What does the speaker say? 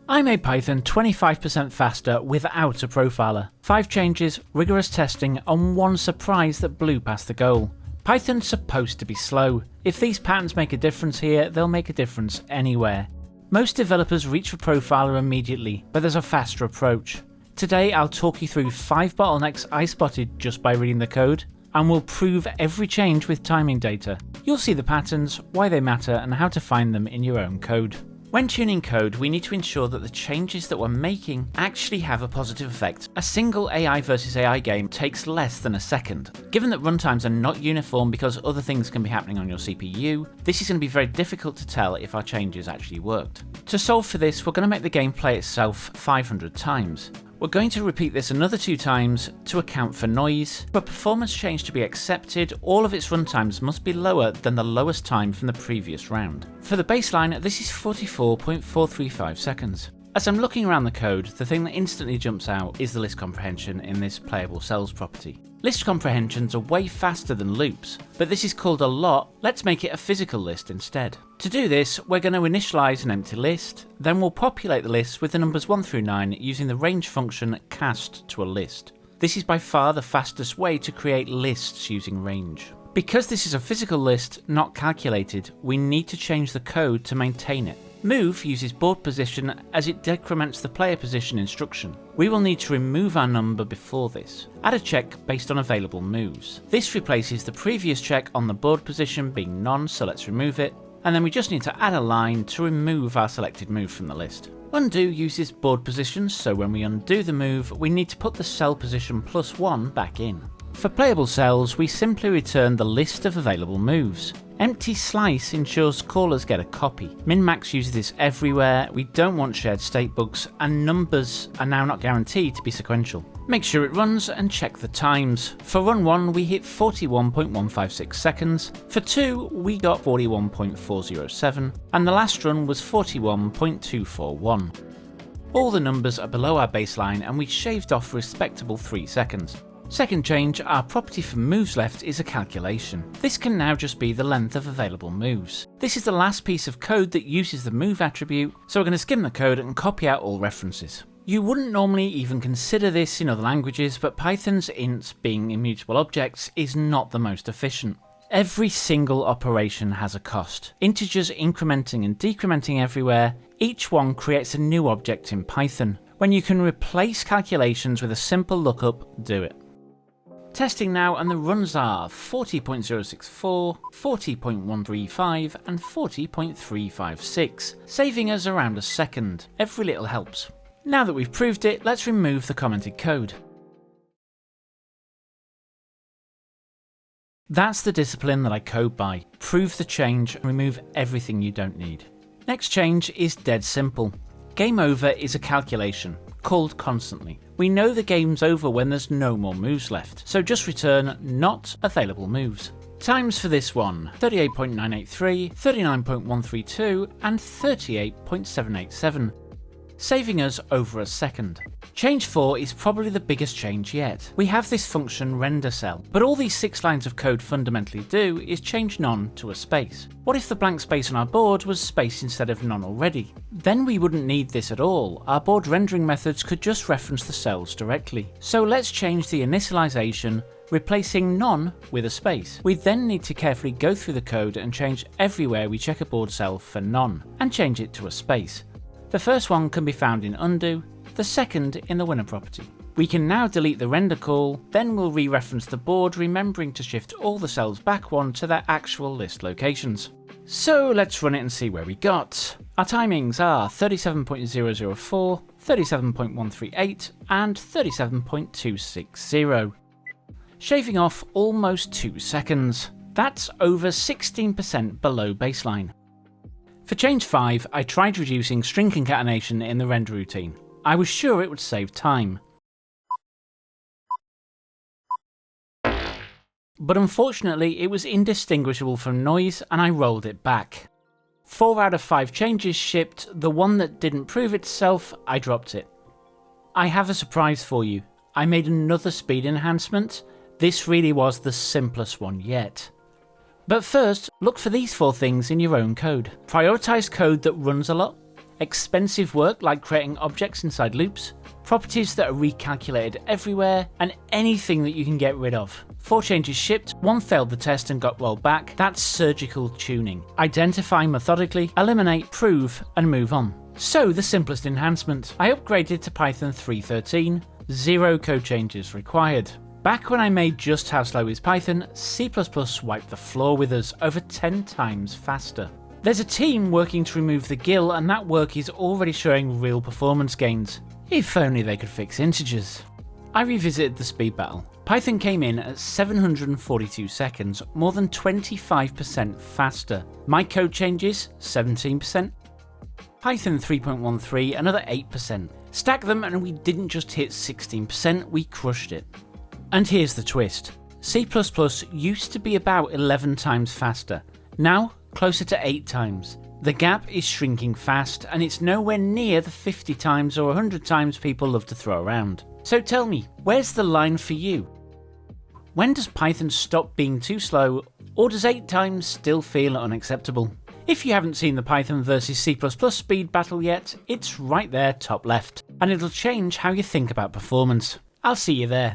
I made Python 25% faster without a profiler. 5 changes, rigorous testing, and one surprise that blew past the goal. Python's supposed to be slow. If these patterns make a difference here, they'll make a difference anywhere. Most developers reach for profiler immediately, but there's a faster approach. Today I'll talk you through 5 bottlenecks I spotted just by reading the code, and we'll prove every change with timing data. You'll see the patterns, why they matter, and how to find them in your own code. When tuning code, we need to ensure that the changes that we're making actually have a positive effect. A single AI versus AI game takes less than a second. Given that runtimes are not uniform because other things can be happening on your CPU, this is going to be very difficult to tell if our changes actually worked. To solve for this, we're going to make the game play itself 500 times. We're going to repeat this another 2 times to account for noise. For a performance change to be accepted, all of its runtimes must be lower than the lowest time from the previous round. For the baseline, this is 44.435 seconds. As I'm looking around the code, the thing that instantly jumps out is the list comprehension in this playable cells property. List comprehensions are way faster than loops, but this is called a lot. Let's make it a physical list instead. To do this, we're going to initialize an empty list, then we'll populate the list with the numbers 1 through 9 using the range function cast to a list. This is by far the fastest way to create lists using range. Because this is a physical list, not calculated, we need to change the code to maintain it. Move uses board position as it decrements the player position instruction. We will need to remove our number before this. Add a check based on available moves. This replaces the previous check on the board position being none, so let's remove it. And then we just need to add a line to remove our selected move from the list. Undo uses board position, so when we undo the move, we need to put the cell position +1 back in. For playable cells, we simply return the list of available moves. Empty slice ensures callers get a copy. Min-max uses this everywhere, we don't want shared state bugs, and numbers are now not guaranteed to be sequential. Make sure it runs and check the times. For run 1 we hit 41.156 seconds, for 2 we got 41.407, and the last run was 41.241. All the numbers are below our baseline and we shaved off a respectable 3 seconds. Second change, our property for moves left is a calculation. This can now just be the length of available moves. This is the last piece of code that uses the move attribute, so we're going to skim the code and copy out all references. You wouldn't normally even consider this in other languages, but Python's ints being immutable objects is not the most efficient. Every single operation has a cost. Integers incrementing and decrementing everywhere, each one creates a new object in Python. When you can replace calculations with a simple lookup, do it. Testing now, and the runs are 40.064, 40.135 and 40.356, saving us around a second. Every little helps. Now that we've proved it, let's remove the commented code. That's the discipline that I code by. Prove the change and remove everything you don't need. Next change is dead simple. Game over is a calculation, called constantly. We know the game's over when there's no more moves left, so just return not available moves. Times for this one, 38.983, 39.132 and 38.787, saving us over a second. Change 4 is probably the biggest change yet. We have this function render cell, but all these 6 lines of code fundamentally do is change none to a space. What if the blank space on our board was space instead of none already? Then we wouldn't need this at all. Our board rendering methods could just reference the cells directly. So let's change the initialization, replacing none with a space. We then need to carefully go through the code and change everywhere we check a board cell for none, and change it to a space. The first one can be found in undo, the second in the winner property. We can now delete the render call, then we'll re-reference the board, remembering to shift all the cells back 1 to their actual list locations. So let's run it and see where we got. Our timings are 37.004, 37.138 and 37.260, shaving off almost 2 seconds. That's over 16% below baseline. For change 5, I tried reducing string concatenation in the render routine. I was sure it would save time. But unfortunately it was indistinguishable from noise and I rolled it back. 4 out of 5 changes shipped, the one that didn't prove itself, I dropped it. I have a surprise for you. I made another speed enhancement. This really was the simplest one yet. But first, look for these 4 things in your own code. Prioritize code that runs a lot, expensive work like creating objects inside loops, properties that are recalculated everywhere, and anything that you can get rid of. 4 changes shipped, 1 failed the test and got rolled back. That's surgical tuning. Identify methodically, eliminate, prove, and move on. So the simplest enhancement. I upgraded to Python 3.13, 0 code changes required. Back when I made Just How Slow Is Python, C++ wiped the floor with us over 10 times faster. There's a team working to remove the GIL, and that work is already showing real performance gains. If only they could fix integers. I revisited the speed battle. Python came in at 742 seconds, more than 25% faster. My code changes, 17%. Python 3.13, another 8%. Stack them and we didn't just hit 16%, we crushed it. And here's the twist. C++ used to be about 11 times faster. Now, closer to 8 times. The gap is shrinking fast, and it's nowhere near the 50 times or 100 times people love to throw around. So tell me, where's the line for you? When does Python stop being too slow, or does 8 times still feel unacceptable? If you haven't seen the Python versus C++ speed battle yet, it's right there top left, and it'll change how you think about performance. I'll see you there.